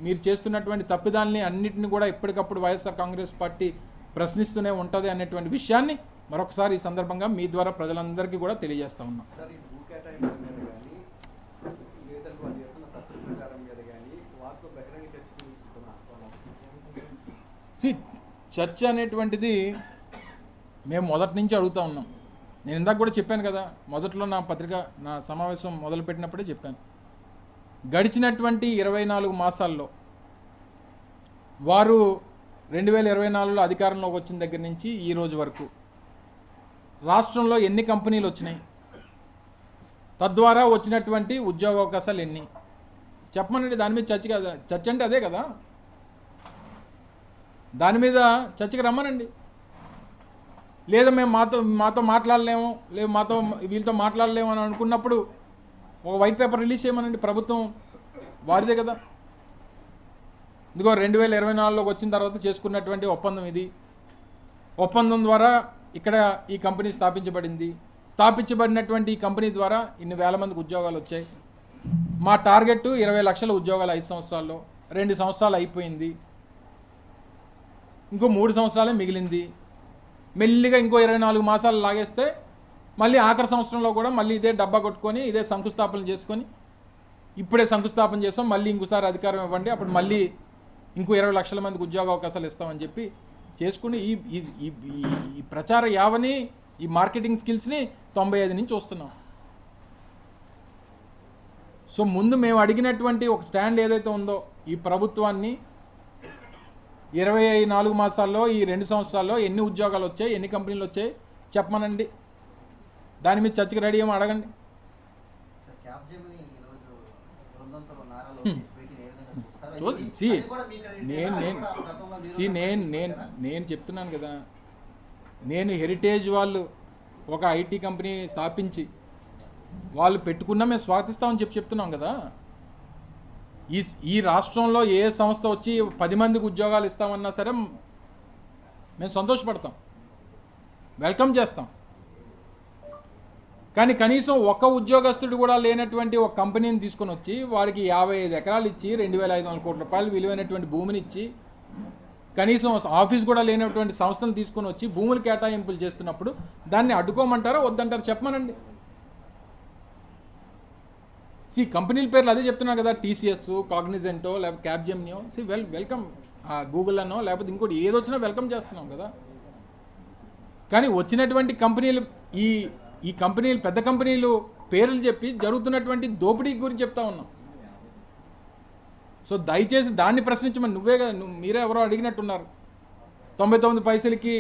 మీరు చేస్తున్నటువంటి తప్పిదాలని అన్నిటిని కూడా ఎప్పటికప్పుడు వైఎస్ఆర్ కాంగ్రెస్ పార్టీ ప్రశ్నిస్తూనే ఉంటుంది అనేటువంటి విషయాన్ని మరొకసారి ఈ సందర్భంగా మీ ద్వారా ప్రజలందరికీ కూడా తెలియజేస్తా ఉన్నాం. చర్చ అనేటువంటిది మేము మొదటి నుంచి అడుగుతూ ఉన్నాం. నేను ఇందాక కూడా చెప్పాను కదా, మొదట్లో నా సమావేశం మొదలుపెట్టినప్పుడే చెప్పాను. గడిచినటువంటి 24 మాసాల్లో వారు 2024లో అధికారంలోకి వచ్చిన దగ్గర నుంచి ఈ రోజు వరకు రాష్ట్రంలో ఎన్ని కంపెనీలు వచ్చినాయి, తద్వారా వచ్చినటువంటి ఉద్యోగ అవకాశాలు ఎన్ని చెప్పమనండి. దాని మీద చర్చ అంటే అదే కదా, దాని మీద చర్చకి రమ్మనండి. లేదా మేము మాతో మాట్లాడలేము, లేదు వీళ్ళతో మాట్లాడలేము అని అనుకున్నప్పుడు ఒక వైట్ పేపర్ రిలీజ్ చేయమనండి. ప్రభుత్వం వారిదే కదా. ఇదిగో 2024లోకి వచ్చిన తర్వాత చేసుకున్నటువంటి ఒప్పందం ఇది. ఒప్పందం ద్వారా ఇక్కడ ఈ కంపెనీ స్థాపించబడింది. స్థాపించబడినటువంటి ఈ కంపెనీ ద్వారా ఇన్ని వేల మందికి ఉద్యోగాలు వచ్చాయి. మా టార్గెట్ 20 లక్షల ఉద్యోగాలు 5 సంవత్సరాల్లో. 2 సంవత్సరాలు అయిపోయింది, ఇంకో 3 సంవత్సరాలే మిగిలింది. మెల్లిగా ఇంకో 24 మాసాలు లాగేస్తే మళ్ళీ ఆఖరి సంవత్సరంలో కూడా మళ్ళీ ఇదే డబ్బా కొట్టుకొని ఇదే శంకుస్థాపన చేసుకొని, ఇప్పుడే శంకుస్థాపన చేస్తాం, మళ్ళీ ఇంకోసారి అధికారం ఇవ్వండి, అప్పుడు మళ్ళీ ఇంకో 20 లక్షల మందికి ఉద్యోగ అవకాశాలు ఇస్తామని చెప్పి చేసుకుని ఈ ప్రచార యావని, ఈ మార్కెటింగ్ స్కిల్స్ని 95 నుంచి వస్తున్నాం. సో ముందు మేము అడిగినటువంటి ఒక స్టాండ్ ఏదైతే ఉందో, ఈ ప్రభుత్వాన్ని 24 మాసాల్లో ఈ 2 సంవత్సరాల్లో ఎన్ని ఉద్యోగాలు వచ్చాయి, ఎన్ని కంపెనీలు వచ్చాయి చెప్పమనండి. దాని మీద చర్చకి రెడీ ఏమో అడగండి. నేను చెప్తున్నాను కదా, నేను హెరిటేజ్ వాళ్ళు ఒక ఐటీ కంపెనీ స్థాపించి వాళ్ళు పెట్టుకున్నా మేము స్వాగతిస్తామని చెప్తున్నాం కదా. ఈ రాష్ట్రంలో ఏ సంస్థ వచ్చి 10 మందికి ఉద్యోగాలు ఇస్తామన్నా సరే మేము సంతోషపడతాం, వెల్కమ్ చేస్తాం. కానీ కనీసం ఒక్క ఉద్యోగస్తుడు కూడా లేనటువంటి ఒక కంపెనీని తీసుకొని వచ్చి వారికి 55 ఎకరాలు ఇచ్చి 2500 కోట్ల రూపాయలు విలువైనటువంటి భూమిని ఇచ్చి, కనీసం ఆఫీస్ కూడా లేనటువంటి సంస్థను తీసుకొని వచ్చి భూములు కేటాయింపులు చేస్తున్నప్పుడు దాన్ని అడ్డుకోమంటారా వద్దంటారా చెప్పమనండి. కంపెనీల పేర్లు అదే చెప్తున్నా కదా, టీసీఎస్, కాగ్నిజెంటో, లేకపోతే క్యాప్జెమినియో. వెల్కమ్. గూగుల్ అనో లేకపోతే ఇంకోటి ఏది వచ్చినా వెల్కమ్ చేస్తున్నాం కదా. కానీ వచ్చినటువంటి కంపెనీలు ఈ కంపెనీలు, పెద్ద కంపెనీలు పేర్లు చెప్పి జరుగుతున్నటువంటి దోపిడీ గురించి చెప్తా ఉన్నాం. సో దయచేసి దాన్ని ప్రశ్నించమని మీరే ఎవరో అడిగినట్టున్నారు. 99 పైసలకి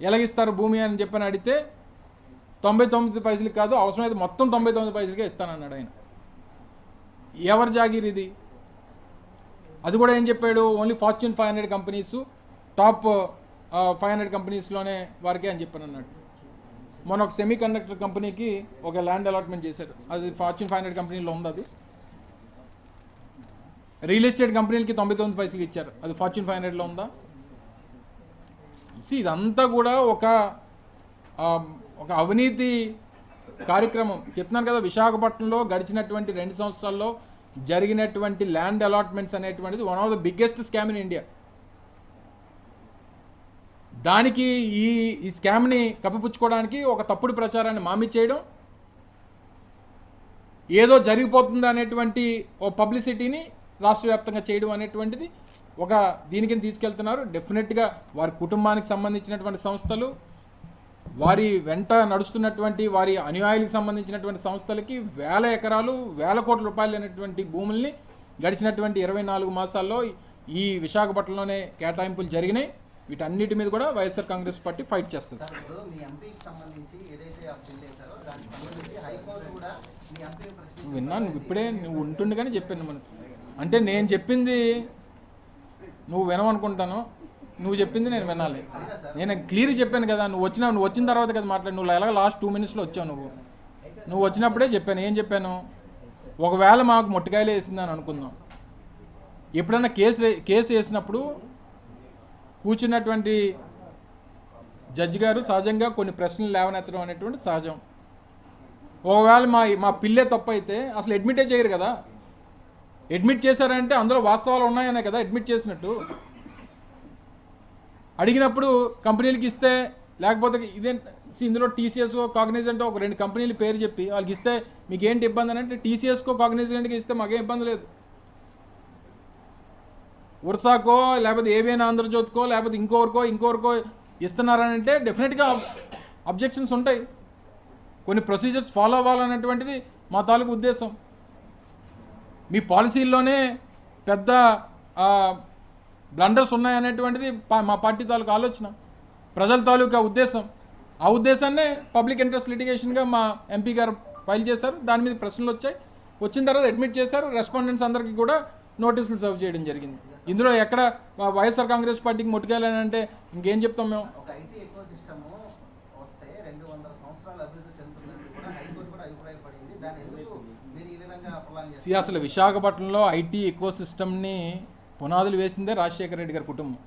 ఎలాగిస్తారు భూమి అని చెప్పని అడిగితే 99 పైసలకి కాదు, అవసరమైతే మొత్తం 99 పైసలకే ఇస్తానన్నాడు ఆయన. ఎవరి జాగీర్ ఇది? అది కూడా ఏం చెప్పాడు, ఓన్లీ ఫార్చ్యూన్ 500 కంపెనీస్, టాప్ 500 కంపెనీస్లోనే వారికే అని చెప్పని అన్నాడు. మొన్న ఒక సెమీ కండక్టర్ కంపెనీకి ఒక ల్యాండ్ అలాట్మెంట్ చేశారు, అది ఫార్చ్యూన్ 500 కంపెనీలో ఉంది. అది రియల్ ఎస్టేట్ కంపెనీలకి 99 పైసలకి ఇచ్చారు, అది ఫార్చ్యూన్ 500లో ఉందా? ఇదంతా కూడా ఒక అవినీతి కార్యక్రమం. చెప్తున్నాను కదా, విశాఖపట్నంలో గడిచినటువంటి 2 సంవత్సరాల్లో జరిగినటువంటి ల్యాండ్ అలాట్మెంట్స్ అనేటువంటిది one of the biggest scam in India. దానికి ఈ స్కామ్ని కప్పిపుచ్చుకోవడానికి ఒక తప్పుడు ప్రచారాన్ని మామి చేయడం, ఏదో జరిగిపోతుంది అనేటువంటి ఓ పబ్లిసిటీని రాష్ట్ర వ్యాప్తంగా చేయడం అనేటువంటిది ఒక దీనికి తీసుకెళ్తున్నారు. డెఫినెట్గా వారి కుటుంబానికి సంబంధించినటువంటి సంస్థలు, వారి వెంట నడుస్తున్నటువంటి వారి అనుయాయులకు సంబంధించినటువంటి సంస్థలకి వేల ఎకరాలు, వేల కోట్ల రూపాయలు అనేటువంటి భూముల్ని గడిచినటువంటి 24 మాసాల్లో ఈ విశాఖపట్నంలోనే కేటాయింపులు జరిగినాయి. వీటన్నిటి మీద కూడా వైఎస్ఆర్ కాంగ్రెస్ పార్టీ ఫైట్ చేస్తుంది. విన్నాను, ఇప్పుడే నువ్వు ఉంటుండగానే చెప్పాను. మనకు అంటే నేను చెప్పింది నువ్వు వినవనుకుంటాను, నువ్వు చెప్పింది నేను వినాలి. నేను క్లియర్గా చెప్పాను కదా, నువ్వు వచ్చిన తర్వాత కదా మాట్లాడు. నువ్వు ఎలాగ లాస్ట్ 2 మినిట్స్లో వచ్చావు. నువ్వు వచ్చినప్పుడే చెప్పాను. ఏం చెప్పాను? ఒకవేళ మాకు మొట్టికాయలు వేసిందని అనుకుందాం, ఎప్పుడన్నా కేసు వేసినప్పుడు కూర్చున్నటువంటి జడ్జి గారు సహజంగా కొన్ని ప్రశ్నలు లేవనెత్తడం అనేటువంటి సహజం. ఒకవేళ మా పిల్లే తప్పు అయితే అసలు అడ్మిటే చేయరు కదా. అడ్మిట్ చేశారంటే అందులో వాస్తవాలు ఉన్నాయనే కదా అడ్మిట్ చేసినట్టు. అడిగినప్పుడు కంపెనీలకి ఇస్తే, లేకపోతే ఇదే ఇందులో టీసీఎస్ కాగ్నిజెంట్ ఒక 2 కంపెనీల పేరు చెప్పి వాళ్ళకి ఇస్తే మీకు ఏంటి ఇబ్బంది అని అంటే, టీసీఎస్కో కాగ్నిజెంట్కి ఇస్తే మాకేం ఇబ్బంది లేదు, ఉర్సాకో లేకపోతే ఏబిఎన్ ఆంధ్రజ్యోతికో లేకపోతే ఇంకోరికో ఇస్తున్నారని అంటే డెఫినెట్గా అబ్జెక్షన్స్ ఉంటాయి. కొన్ని ప్రొసీజర్స్ ఫాలో అవ్వాలనేటువంటిది మా తాలూకు ఉద్దేశం. మీ పాలసీల్లోనే పెద్ద బ్లండర్స్ ఉన్నాయనేటువంటిది మా పార్టీ తాలూకు ఆలోచన, ప్రజల తాలూకా ఉద్దేశం. ఆ ఉద్దేశాన్నే పబ్లిక్ ఇంట్రెస్ట్ లిటిగేషన్గా మా ఎంపీ గారు ఫైల్ చేశారు. దాని మీద ప్రశ్నలు వచ్చాయి, వచ్చిన తర్వాత అడ్మిట్ చేశారు. రెస్పాండెంట్స్ అందరికీ కూడా నోటీసులు సర్వ్ చేయడం జరిగింది. ఇందులో ఎక్కడ వైఎస్ఆర్ కాంగ్రెస్ పార్టీకి ముట్టుకెళ్ళని అంటే ఇంకేం చెప్తాం మేము. అసలు విశాఖపట్నంలో ఐటీ ఎకో సిస్టమ్ని పునాదులు వేసిందే రాజశేఖర రెడ్డి గారి కుటుంబం.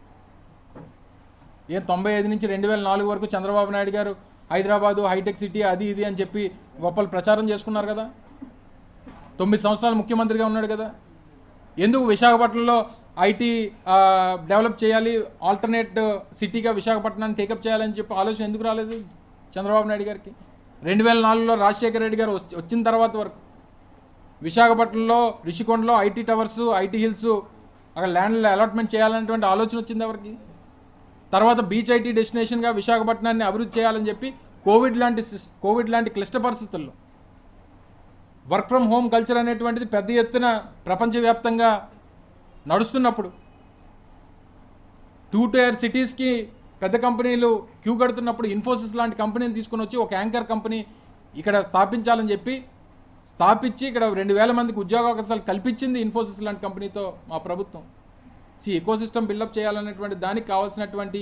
95 నుంచి 2004 వరకు చంద్రబాబు నాయుడు గారు హైదరాబాదు హైటెక్ సిటీ అది ఇది అని చెప్పి గొప్పలు ప్రచారం చేసుకున్నారు కదా. 9 సంవత్సరాలు ముఖ్యమంత్రిగా ఉన్నాడు కదా. ఎందుకు విశాఖపట్నంలో ఐటీ డెవలప్ చేయాలి, ఆల్టర్నేట్ సిటీగా విశాఖపట్నాన్ని టేకప్ చేయాలని చెప్పి ఆలోచన ఎందుకు రాలేదు చంద్రబాబు నాయుడు గారికి? 2004లో రాజశేఖర రెడ్డి గారు వచ్చిన తర్వాత వరకు విశాఖపట్నంలో రిషికొండలో ఐటీ టవర్స్, ఐటీ హిల్స్ అక్కడ ల్యాండ్లో అలాట్మెంట్ చేయాలనేటువంటి ఆలోచన వచ్చింది ఎవరికి? తర్వాత బీచ్ ఐటీ డెస్టినేషన్గా విశాఖపట్నాన్ని అభివృద్ధి చేయాలని చెప్పి కోవిడ్ లాంటి క్లిష్ట పరిస్థితుల్లో వర్క్ ఫ్రమ్ హోమ్ కల్చర్ అనేటువంటిది పెద్ద ఎత్తున ప్రపంచవ్యాప్తంగా నడుస్తున్నప్పుడు 2 టైర్ సిటీస్కి పెద్ద కంపెనీలు క్యూ కడుతున్నప్పుడు ఇన్ఫోసిస్ లాంటి కంపెనీని తీసుకుని వచ్చి ఒక యాంకర్ కంపెనీ ఇక్కడ స్థాపించాలని చెప్పి స్థాపించి ఇక్కడ 2000 మందికి ఉద్యోగావకాశాలు కల్పించింది ఇన్ఫోసిస్ లాంటి కంపెనీతో మా ప్రభుత్వం. ఎకోసిస్టమ్ బిల్డప్ చేయాలనేటువంటి దానికి కావాల్సినటువంటి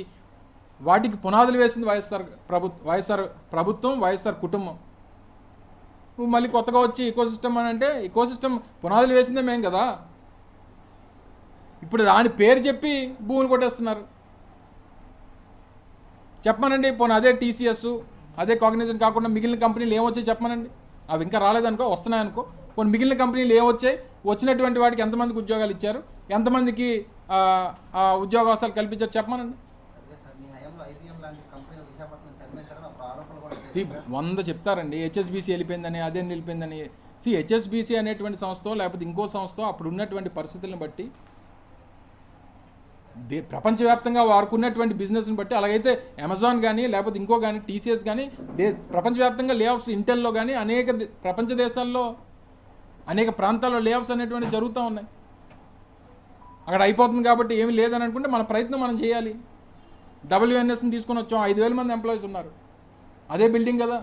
వాటికి పునాదులు వేసింది వైఎస్ఆర్ ప్రభుత్వం, వైఎస్ఆర్ కుటుంబం. మళ్ళీ కొత్తగా వచ్చి ఎకోసిస్టమ్ అని అంటే ఎకోసిస్టమ్ పునాదులు వేసిందే మేము కదా. ఇప్పుడు దాని పేరు చెప్పి భూములు కొట్టేస్తున్నారు. చెప్పమనండి, పోనీ అదే టీసీఎస్ అదే కాగ్నిజెంట్ కాకుండా మిగిలిన కంపెనీలు ఏమొచ్చాయి చెప్పమనండి. అవి ఇంకా రాలేదనుకో, వస్తున్నాయనుకో. కొన్ని మిగిలిన కంపెనీలు ఏమొచ్చాయి, వచ్చినటువంటి వాటికి ఎంతమందికి ఉద్యోగాలు ఇచ్చారు, ఎంతమందికి ఉద్యోగావకాశాలు కల్పించారు చెప్పమనండి. 100 చెప్తారండి హెచ్ఎస్బీసీ వెళ్ళిపోయిందని, అదే వెళ్ళిపోయిందని. హెచ్ఎస్బీసీ అనేటువంటి సంస్థ లేకపోతే ఇంకో సంస్థ అప్పుడు ఉన్నటువంటి పరిస్థితులను బట్టి ప్రపంచవ్యాప్తంగా వారికి ఉన్నటువంటి బిజినెస్ని బట్టి, అలాగైతే అమెజాన్ కానీ లేకపోతే ఇంకో కానీ టీసీఎస్ కానీ ప్రపంచవ్యాప్తంగా లేఆఫ్స్, ఇంటెల్లో కానీ అనేక ప్రపంచ దేశాల్లో అనేక ప్రాంతాల్లో లేఆఫ్స్ అనేటువంటి జరుగుతూ ఉన్నాయి. అక్కడ అయిపోతుంది కాబట్టి ఏమీ లేదని అనుకుంటే మన ప్రయత్నం మనం చేయాలి. WNSని తీసుకొని వచ్చాం, 5000 మంది ఎంప్లాయీస్ ఉన్నారు, అదే బిల్డింగ్ కదా.